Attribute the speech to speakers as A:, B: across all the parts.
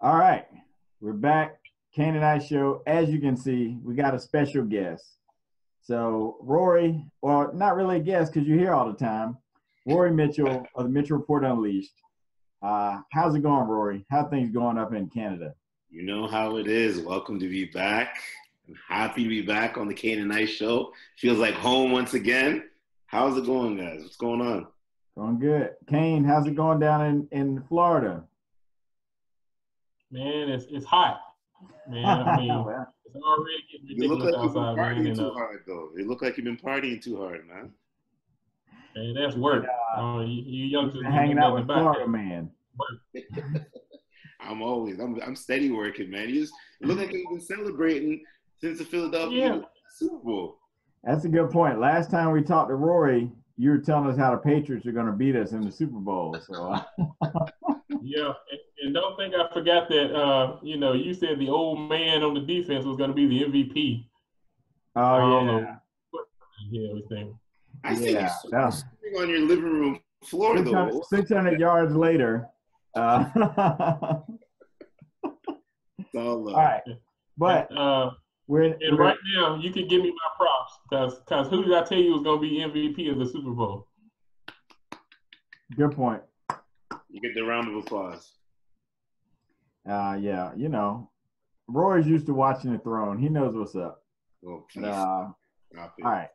A: All right, we're back. Kane and I show. As you can see, we got a special guest. So Rory, well, not really a guest because you're here all the time. Rory Mitchell of the Mitchell Report Unleashed. How's it going, Rory? How things going up in Canada?
B: You know how it is. Welcome to be back. I'm happy to be back on the Kane and I show. Feels like home once again. How's it going, guys? What's going on?
A: Going good. Kane, how's it going down in Florida?
C: Man, it's hot. Man, I mean,
A: Well,
C: it's already getting
B: You look
C: ridiculous
B: like you've been
C: outside, man.
B: partying
C: And
B: too hard, though. You look like you've been partying too hard, man.
C: man, that's work. You youngsters
A: been hanging out with
C: about
A: Florida
C: that.
A: man.
B: I'm steady working, man. You look like you've been celebrating since the Philadelphia Super Bowl.
A: That's a good point. Last time we talked to Rory, you were telling us how the Patriots are going to beat us in the Super Bowl. So
C: Yeah, and don't think I forgot that. You said the old man on the defense was going to be the MVP. I don't know what everything.
B: I see you sitting on your living room floor,
A: 600,
B: though.
A: 600 yards later.
B: It's all love.
A: All right, but we're
C: right now you can give me my props because who did I tell you was going to be MVP of the Super Bowl?
A: Good point.
B: You get the round of applause.
A: Yeah, Roy's used to watching the throne. He knows what's up.
B: Oh, please.
A: All right.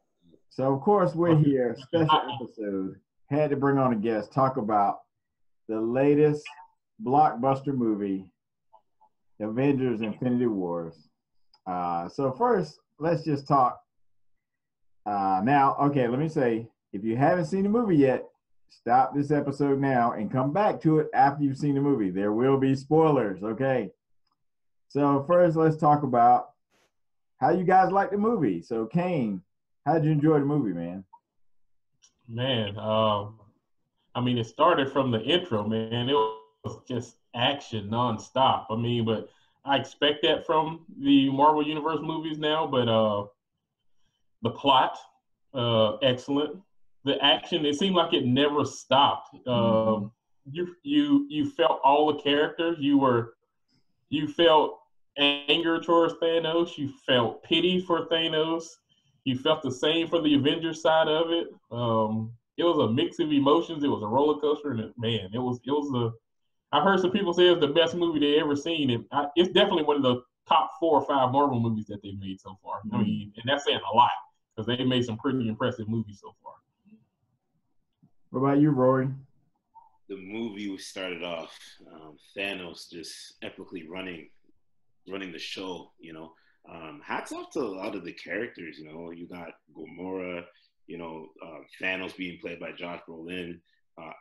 A: So of course we're here, special episode. Had to bring on a guest, talk about the latest blockbuster movie, Avengers: Infinity Wars. So first, let's just talk. Now, okay, let me say, if you haven't seen the movie yet, stop this episode now and come back to it after you've seen the movie. There will be spoilers, okay? So first, let's talk about how you guys like the movie. So Kane, how did you enjoy the movie, man?
C: Man, I mean, it started from the intro, man. It was just action nonstop. I mean, but I expect that from the Marvel Universe movies now. But the plot, excellent. The action, it seemed like it never stopped. You felt all the characters. You felt anger towards Thanos. You felt pity for Thanos. You felt the same for the Avengers side of it. It was a mix of emotions. It was a roller coaster, and it was I've heard some people say it's the best movie they ever seen, and it's definitely one of the top 4 or 5 Marvel movies that they've made so far. I mean, and that's saying a lot because they've made some pretty impressive movies so far.
A: What about you, Rory?
B: The movie started off, Thanos just epically running the show, hats off to a lot of the characters, you got Gamora, Thanos being played by Josh Brolin,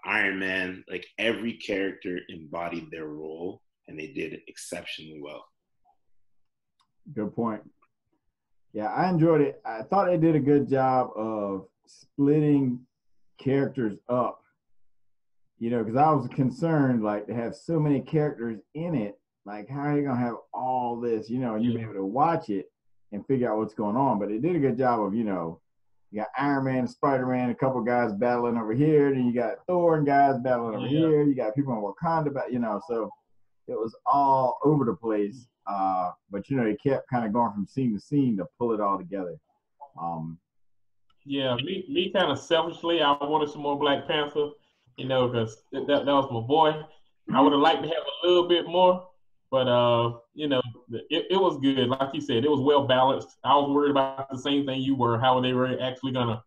B: Iron Man, like every character embodied their role and they did it exceptionally well.
A: Good point. Yeah, I enjoyed it. I thought they did a good job of splitting characters up, because I was concerned, like, to have so many characters in it, like, how are you going to have all this, and you be able to watch it and figure out what's going on. But they did a good job of, you got Iron Man, Spider-Man, a couple guys battling over here, then you got Thor and guys battling over here, you got people in Wakanda, so it was all over the place. But, they kept kind of going from scene to scene to pull it all together.
C: Yeah, me kind of selfishly, I wanted some more Black Panther, because that was my boy. I would have liked to have a little bit more, but it was good. Like you said, it was well balanced. I was worried about the same thing you were, how they were actually gonna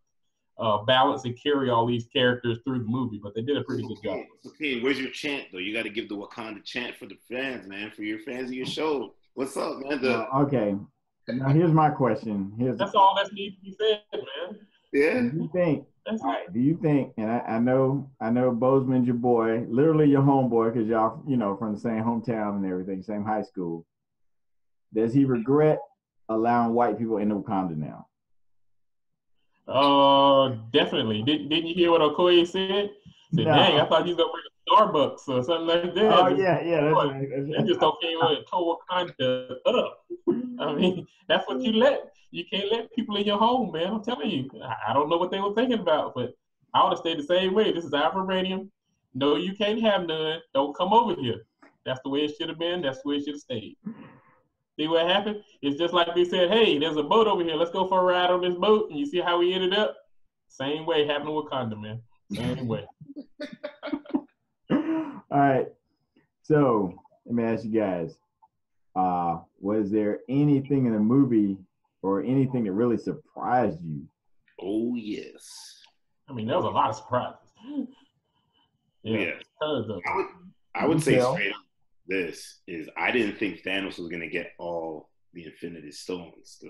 C: balance and carry all these characters through the movie, but they did a pretty good job.
B: Okay, where's your chant though? You got to give the Wakanda chant for the fans, man, for your fans of your show. What's up, man?
A: Okay. Now here's my question.
C: That's all that needs to be said, man.
B: Yeah.
A: Do you think, and I know Bozeman's your boy, literally your homeboy, because y'all, from the same hometown and everything, same high school. Does he regret allowing white people into Wakanda now?
C: Definitely. Didn't you hear what Okoye said? Said, dang, I thought he was gonna bring a Starbucks or something like that.
A: Oh yeah, that's right.
C: They just don't came and tore Wakanda up. I mean, that's what you can't let people in your home, man. I'm telling you. I don't know what they were thinking about, but I would have stayed the same way. This is our vibranium. No, you can't have none. Don't come over here. That's the way it should have been. That's the way it should have stayed. See what happened? It's just like they said, hey, there's a boat over here. Let's go for a ride on this boat. And you see how we ended up? Same way happened with Wakanda, man. Same way.
A: All right. So let me ask you guys, was there anything in the movie or anything that really surprised you?
B: Oh, yes.
C: I mean, there was a lot of surprises. Yeah.
B: I would say straight up this is I didn't think Thanos was going to get all the Infinity Stones.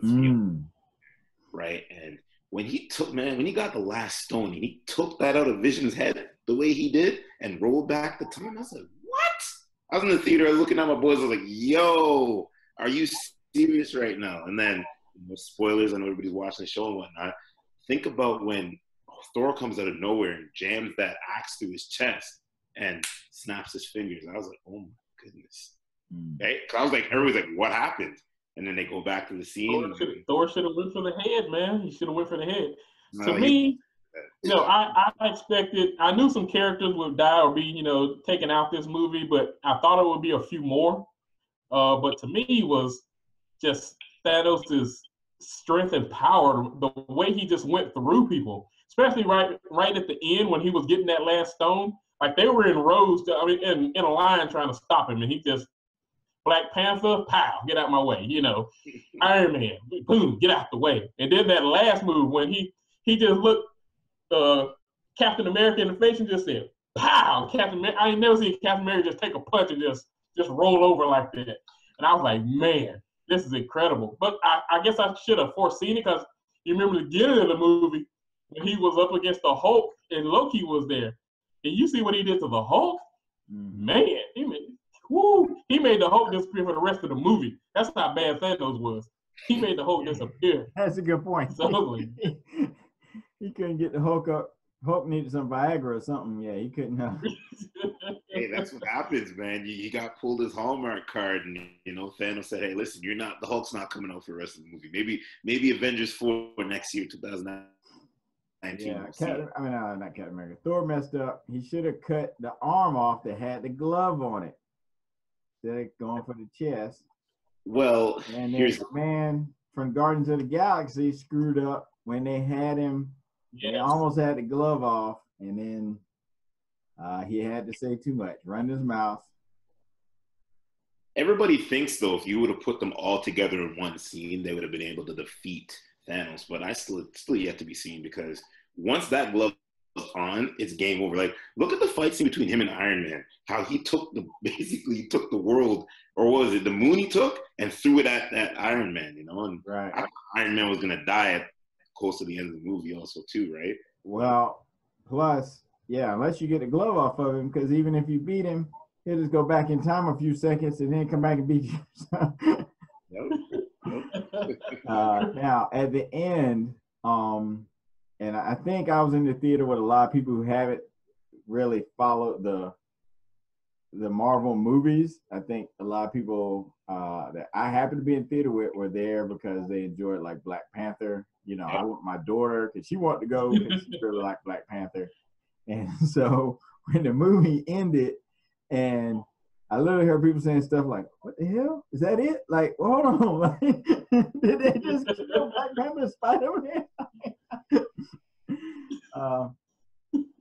B: Right? And when he got the last stone and he took that out of Vision's head the way he did and rolled back the time, I was like, what? I was in the theater looking at my boys. I was like, yo, are you serious right now? And then, spoilers, I know everybody's watching the show and whatnot. Think about when Thor comes out of nowhere and jams that axe through his chest and snaps his fingers. I was like, oh my goodness. Right? Because I was like, everybody's like, what happened? And then they go back to the scene.
C: Thor should have went for the head, man. He should have went for the head. To me, I expected, I knew some characters would die or be, taken out this movie, but I thought it would be a few more. But to me, was just Thanos' strength and power, the way he just went through people, especially right at the end when he was getting that last stone. Like they were in rows, in a line trying to stop him, and he just, Black Panther, pow, get out my way, Iron Man, boom, get out the way. And then that last move when he just looked Captain America in the face and just said, pow, Captain America. I ain't never seen Captain America just take a punch and just roll over like that. And I was like, man, this is incredible. But I guess I should have foreseen it because you remember the beginning of the movie when he was up against the Hulk and Loki was there. And you see what he did to the Hulk? Man, he made the Hulk disappear for the rest of the movie. That's how bad Thanos was. He made the Hulk disappear.
A: That's a good point.
C: So,
A: he couldn't get the Hulk up. Hulk needed some Viagra or something. Yeah, he couldn't.
B: Hey, that's what happens, man. You got pulled his Hallmark card, and Thanos said, "Hey, listen, the Hulk's not coming out for the rest of the movie. Maybe Avengers 4 next year, 2019."
A: Yeah, not Captain America. Thor messed up. He should have cut the arm off that had the glove on it. Instead of going for the chest.
B: Well,
A: and then the man from Guardians of the Galaxy screwed up when they had him. Yes. They almost had the glove off, and then he had to say too much, run his mouth.
B: Everybody thinks, though, if you would have put them all together in one scene, they would have been able to defeat Thanos. But I still yet to be seen, because once that glove is on, it's game over. Like, look at the fight scene between him and Iron Man. How he took the world, or what was it, the moon he took, and threw it at Iron Man. And
A: right.
B: I thought Iron Man was gonna die at close to the end of the movie, also too, right?
A: Well, plus, yeah, unless you get the glove off of him, because even if you beat him, he'll just go back in time a few seconds and then come back and beat you. Now, at the end, and I think I was in the theater with a lot of people who haven't really followed the Marvel movies. I think a lot of people that I happen to be in theater with were there because they enjoyed like Black Panther. I went with my daughter because she wanted to go because she really liked Black Panther. And so when the movie ended, and I literally heard people saying stuff like, "What the hell? Is that it?" Like, well, hold on, like, did they just kill Black Panther and Spider-Man? I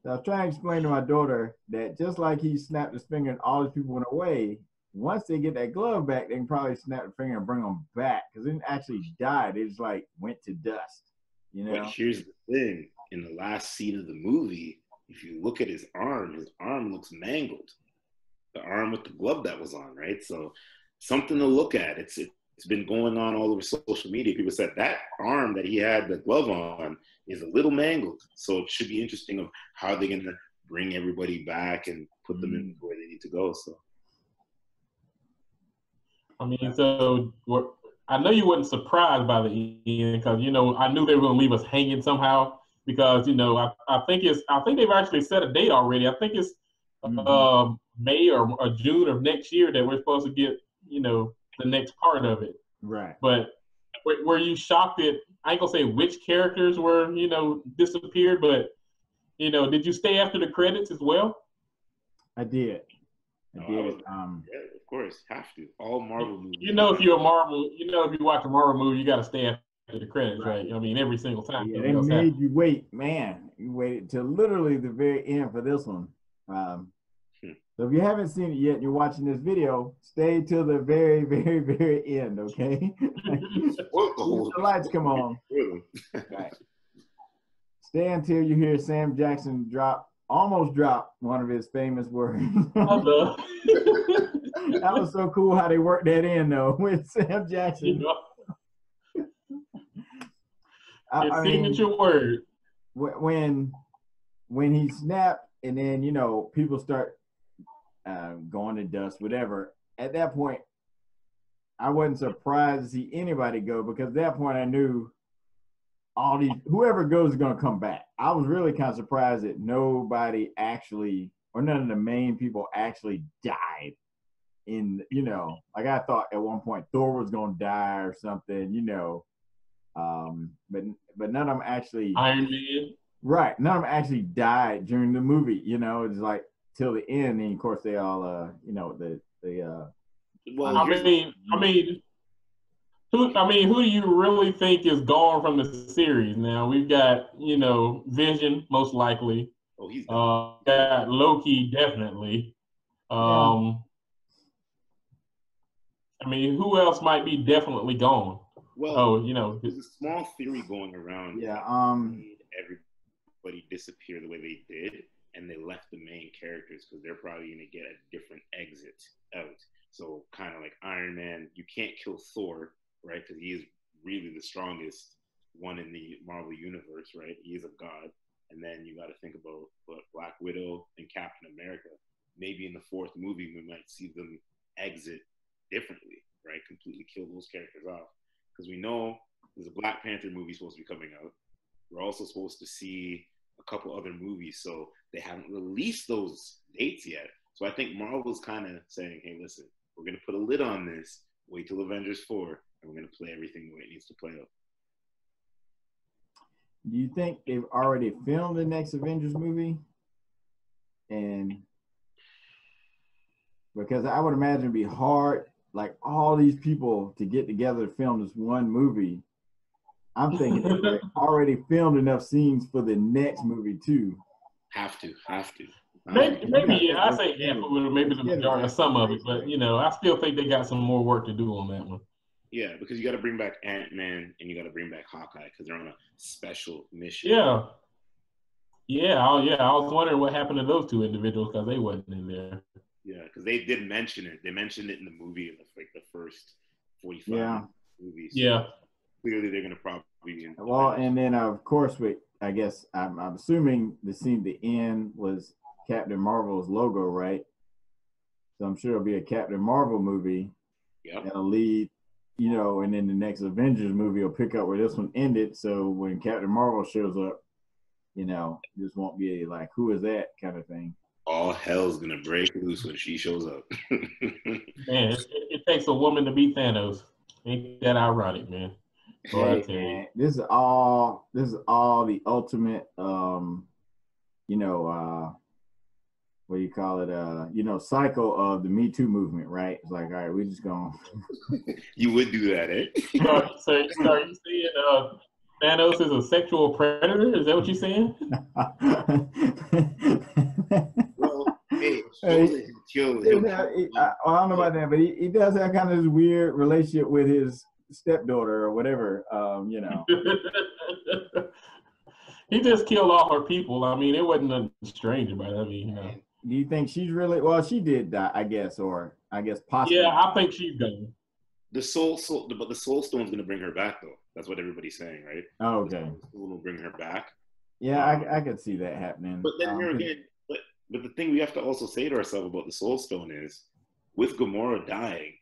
A: was trying to explain to my daughter that just like he snapped his finger and all these people went away, once they get that glove back, they can probably snap the finger and bring them back, because they didn't actually die. They just like went to dust.
B: But here's the thing: in the last scene of the movie, if you look at his arm looks mangled. The arm with the glove that was on, right? So something to look at. It's been going on all over social media. People said that arm that he had the glove on is a little mangled. So it should be interesting of how they're going to bring everybody back and put them in where they need to go. So,
C: I mean, I know you wasn't surprised by the end, because I knew they were going to leave us hanging somehow, because I think they've actually set a date already. I think it's May or June of next year that we're supposed to get the next part of it.
A: Right.
C: But were you shocked that, I ain't gonna say which characters were disappeared, but did you stay after the credits as well?
A: I did. I did it.
B: Yeah, of course, have to. All Marvel movies.
C: If you watch a Marvel movie, you got to stay after the credits, right? I mean, every single time.
A: Yeah, they made you wait, man. You waited till literally the very end for this one. So if you haven't seen it yet and you're watching this video, stay till the very, very, very end, okay? The lights come on. Right. Stay until you hear Sam Jackson almost drop one of his famous words. That was so cool how they worked that in, though, with Sam Jackson.
C: His signature word.
A: When he snapped, and then people start going to dust, whatever. At that point, I wasn't surprised to see anybody go, because at that point I knew whoever goes is going to come back. I was really kind of surprised that nobody actually, or none of the main people actually died. Like I thought at one point Thor was going to die or something, but none of them actually.
C: Iron Man.
A: Right, none of them actually died during the movie. It's like till the end, and of course they all,
C: Well, who do you really think is gone from the series? Now we've got, Vision most likely.
B: Oh, he's
C: got Loki definitely. Who else might be definitely gone?
B: Well, there's a small theory going around.
A: Yeah.
B: Everybody disappear the way they did, and they left the main characters because they're probably going to get a different exit out. So kind of like Iron Man, you can't kill Thor, right? Because he is really the strongest one in the Marvel universe, right? He is a god. And then you got to think about Black Widow and Captain America. Maybe in the fourth movie, we might see them exit differently, right? Completely kill those characters off. Because we know there's a Black Panther movie supposed to be coming out. We're also supposed to see a couple other movies, so they haven't released those dates yet. So I think Marvel's kind of saying, hey, listen, we're going to put a lid on this, wait till Avengers 4, and we're going to play everything the way it needs to play out.
A: Do you think they've already filmed the next Avengers movie? And because I would imagine it'd be hard, like all these people to get together to film this one movie. I'm thinking they already filmed enough scenes for the next movie too.
B: Have to.
C: Maybe yeah. I say half of it, or maybe the majority, or some of it. But I still think they got some more work to do on that one.
B: Yeah, because you got to bring back Ant-Man and you got to bring back Hawkeye because they're on a special mission.
C: Yeah. I was wondering what happened to those two individuals because they wasn't in there.
B: Yeah, because they did mention it. They mentioned it in the movie, in the first 45 movies. So
C: yeah.
B: Clearly, they're going to probably be in.
A: Well, and then of course, I guess I'm assuming the scene at the end was Captain Marvel's logo, right? So I'm sure it'll be a Captain Marvel movie.
B: Yep.
A: That'll lead, and then the next Avengers movie will pick up where this one ended. So when Captain Marvel shows up, this won't be like, who is that kind of thing.
B: All hell's gonna break loose when she shows up.
C: Man, it takes a woman to beat Thanos. Ain't that ironic, man?
A: Hey, man, this is all the ultimate, what do you call it? Cycle of the Me Too movement, right? It's like, all right, we're just going.
B: You would do that, eh?
C: So are you saying Thanos is a sexual predator? Is that what you're saying?
B: Well, hey,
A: I don't know about that, but he does have kind of this weird relationship with his stepdaughter or whatever,
C: He just killed all her people. I mean, it wasn't nothing strange about it.
A: Do you think she's really? Well, she did die, I guess, or I guess possibly.
C: Yeah, I think she's gone.
B: But the Soul Stone's gonna bring her back, though. That's what everybody's saying, right?
A: Oh, okay.
B: The Soul Stone will bring her back.
A: Yeah, I could see that happening.
B: But then here again, but the thing we have to also say to ourselves about the Soul Stone is, with Gamora dying,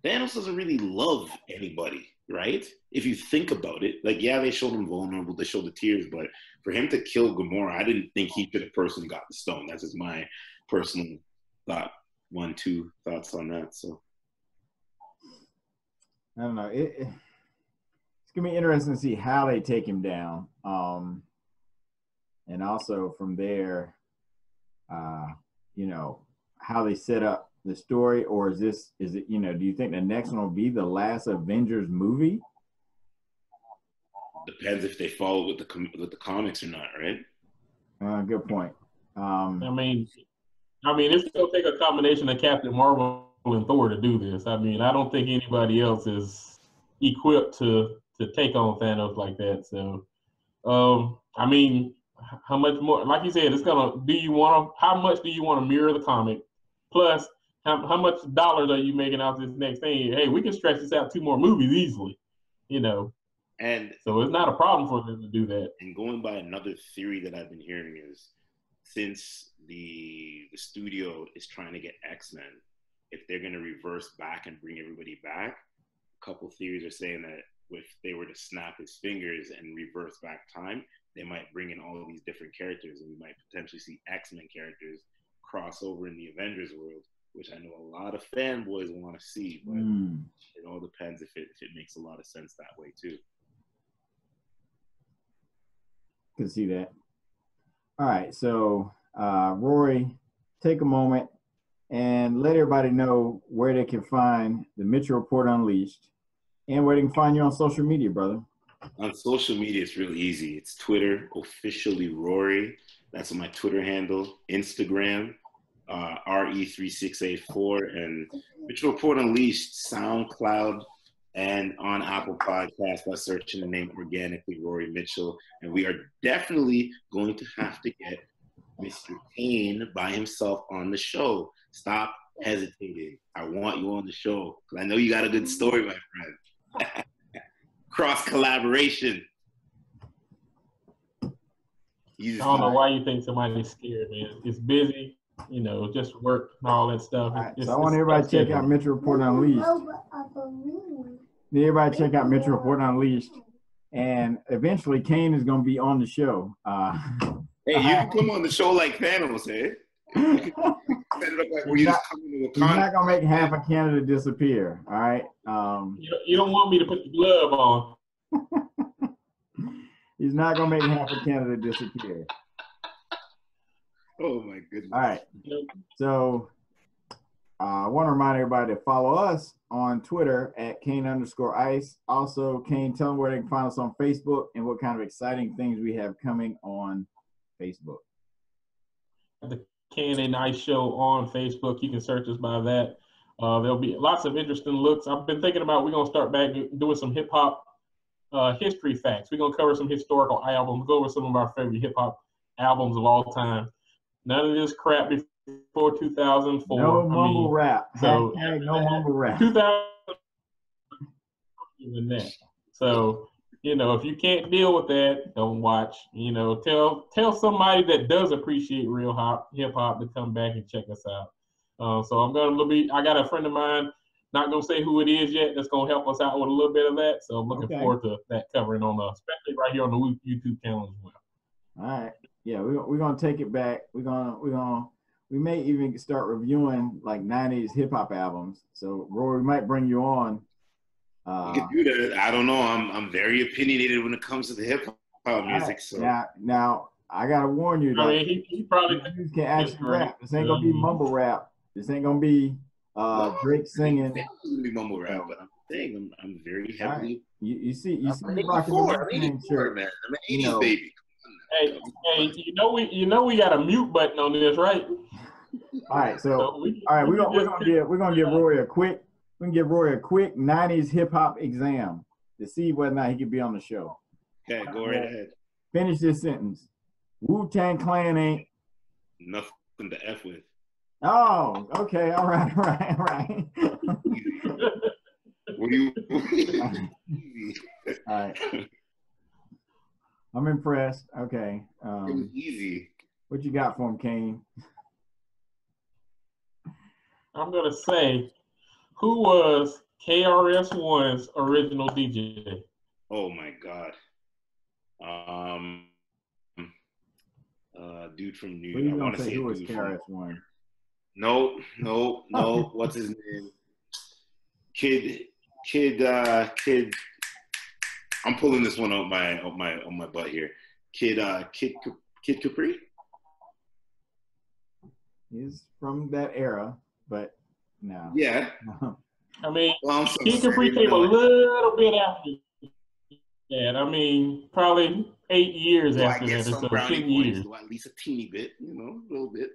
B: Thanos doesn't really love anybody, right? If you think about it, like, yeah, they showed him vulnerable, they showed the tears, but for him to kill Gamora, I didn't think he should have personally got the stone. That's just my personal thought. 1-2 thoughts on that. So
A: I don't know. It's gonna be interesting to see how they take him down, and also from there, how they set up the story, or is it, you know, do you think the next one will be the last Avengers movie?
B: Depends if they follow with the comics or not, right?
A: Good point.
C: I mean, it's gonna take a combination of Captain Marvel and Thor to do this. I mean, I don't think anybody else is equipped to take on Thanos like that. So, I mean, how much more? Like you said, it's gonna. How much do you want to mirror the comic? Plus, how much dollars are you making out this next thing? Hey, we can stretch this out 2 more movies easily, you know.
B: And
C: so it's not a problem for them to do that.
B: And going by another theory that I've been hearing is, since the studio is trying to get X-Men, if they're going to reverse back and bring everybody back, a couple theories are saying that if they were to snap his fingers and reverse back time, they might bring in all of these different characters, and we might potentially see X-Men characters cross over in the Avengers world, which I know a lot of fanboys want to see, but it all depends if it makes a lot of sense that way too.
A: Can see that. All right, so Rory, take a moment and let everybody know where they can find the Mitchell Report Unleashed and where they can find you on social media, brother.
B: On social media, it's really easy. It's Twitter, officially Rory. That's my Twitter handle. Instagram, RE3684, and Mitchell Report Unleashed, SoundCloud, and on Apple Podcasts by searching the name organically, Rory Mitchell. And we are definitely going to have to get Mr. Kane by himself on the show. Stop hesitating. I want you on the show because I know you got a good story, my friend. Cross collaboration.
C: I don't know why you think somebody's scared, man. It's busy, you know, just work and all that stuff.
A: Right, so I want everybody to check out Mitchell Report Unleashed. Everybody check out Mitchell Report Unleashed. And eventually Kane is going to be on the show.
B: Hey, you can come on the show like Thanos, eh? Set it up like
A: he's not going to make half of Canada disappear, all right?
C: You don't want me to put the glove on.
A: He's not going to make half of Canada disappear.
B: Oh, my goodness.
A: All right. So I want to remind everybody to follow us on Twitter at Kane_Ice. Also, Kane, tell them where they can find us on Facebook and what kind of exciting things we have coming on Facebook.
C: The Kane and Ice Show on Facebook. You can search us by that. There'll be lots of interesting looks. I've been thinking about we're going to start back doing some hip-hop history facts. We're going to cover some historical albums, go over some of our favorite hip-hop albums of all time. None of this crap before 2004.
A: No mumble rap.
C: So,
A: no mumble rap.
C: 2000 than that. So, you know, if you can't deal with that, don't watch. You know, tell somebody that does appreciate real hip hop to come back and check us out. So I got a friend of mine, not gonna say who it is yet, that's gonna help us out with a little bit of that. So I'm looking forward to that covering on especially right here on the YouTube channel as well.
A: All right. Yeah, we're gonna take it back. We may even start reviewing like 90s hip hop albums. So Roy, we might bring you on.
B: You can do that. I don't know. I'm very opinionated when it comes to the hip hop music. So
A: now I gotta warn you.
C: I mean, he probably
A: can actually rap. This ain't gonna be mumble rap. This ain't gonna be Drake singing.
B: It's gonna be mumble rap, but I'm saying I'm very heavily.
A: Right. You see,
B: I'm 84, man. I'm an 80s baby.
C: Hey, you know we got a mute button on this, right?
A: All right, we're gonna give Rory a quick 90s hip hop exam to see whether or not he could be on the show.
B: Okay, go right ahead.
A: Finish this sentence. Wu-Tang Clan ain't
B: nothing to F with.
A: Oh, okay, all right.
B: What do you?
A: All right. I'm impressed. Okay.
B: It was easy.
A: What you got for him, Kane?
C: I'm gonna say, who was KRS-One's original DJ?
B: Oh my God. Dude from New York. I want to say
A: who was KRS-One.
B: No. What's his name? Kid. I'm pulling this one on my butt here. Kid Capri.
A: He's from that era, but No.
B: Yeah.
C: I mean,
B: Well, I'm so
C: Kid Capri
B: sorry,
C: came a little bit after that. I mean, probably 8 years
B: Do I
C: after
B: get
C: that, or
B: some
C: so,
B: brownie
C: 10
B: points?
C: years.
B: Do I at least a teeny bit? You know, a little bit.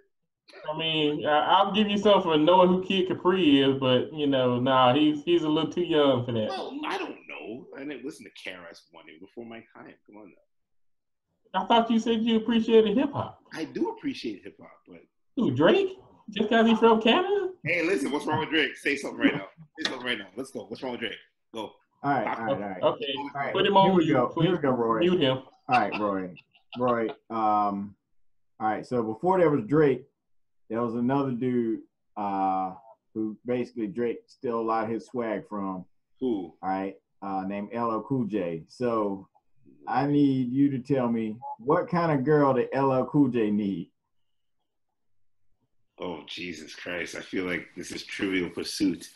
C: I mean, I'll give you something for knowing who Kid Capri is, but nah, he's a little too young for that.
B: Well, I don't know. I didn't listen to KRS-One before my time. Come on now.
C: I thought you said you appreciated hip hop.
B: I do appreciate hip hop, but
C: Who, Drake? Just because he's from Canada?
B: hey, listen, what's wrong with Drake? Say something right now. Say something right now. Let's go. What's wrong with Drake? Go.
A: All right.
C: Okay,
A: All right.
C: put him on
A: Here
C: mute, please.
A: we go, Roy.
C: Mute him.
A: All right, Roy. All right. So before there was Drake, there was another dude who basically Drake stole a lot of his swag from.
B: Who?
A: All right. Named LL Cool J. So I need you to tell me what kind of girl did LL Cool J need?
B: Oh, Jesus Christ. I feel like this is Trivial Pursuit.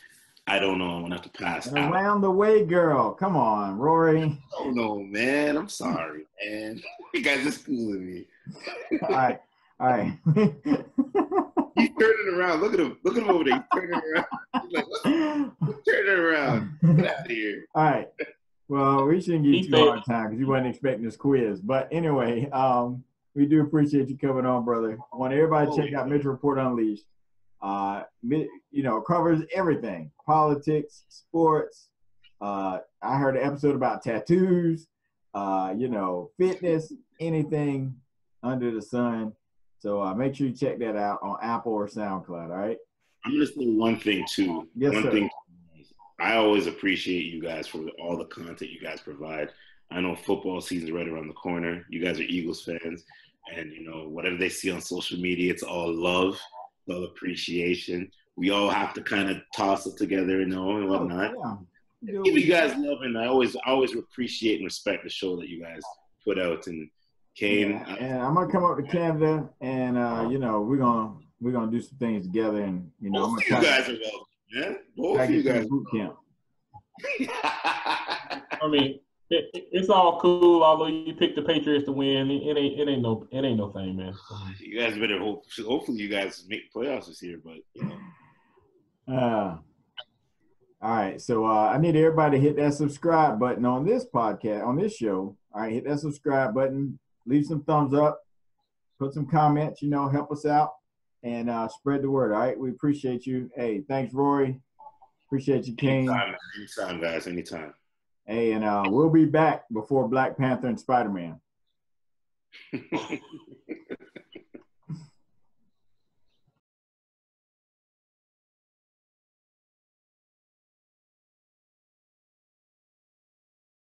B: I don't know. I'm going to have to pass
A: An
B: out.
A: around the way girl. Come on, Rory.
B: I don't know, man. I'm sorry, man. You guys are schooling me.
A: All right.
B: He's turning around. Look at him. Look at him over there. He's turning around. He's like, what's turning around? Get out of here.
A: All right. Well, we shouldn't give you too hard time because you wasn't expecting this quiz. But anyway, we do appreciate you coming on, brother. I want everybody to check out Mitchell Report Unleashed. Covers everything: politics, sports. I heard an episode about tattoos. Fitness, anything under the sun. So make sure you check that out on Apple or SoundCloud. All right.
B: I'm gonna say one thing too.
A: Yes,
B: one
A: sir.
B: thing. I always appreciate you guys for all the content you guys provide. I know football season's right around the corner. You guys are Eagles fans, and whatever they see on social media, it's all love, all appreciation. We all have to kind of toss it together, and whatnot.
A: Yeah.
B: Give you guys love, and I always appreciate and respect the show that you guys put out. And Kane,
A: and I'm gonna come up to Canada, and we're gonna do some things together, and
B: both of you guys are welcome, man. Both of you guys.
A: Boot camp.
C: I mean, it's all cool. Although you picked the Patriots to win, it ain't no thing, man.
B: You guys better hope. Hopefully, you guys make playoffs this year, but
A: All right, so I need everybody to hit that subscribe button on this podcast, on this show. All right, hit that subscribe button, leave some thumbs up, put some comments, help us out, and spread the word. All right, we appreciate you. Hey, thanks, Rory. Appreciate you, Kane.
B: Anytime, guys, anytime.
A: Hey, and we'll be back before Black Panther and Spider-Man.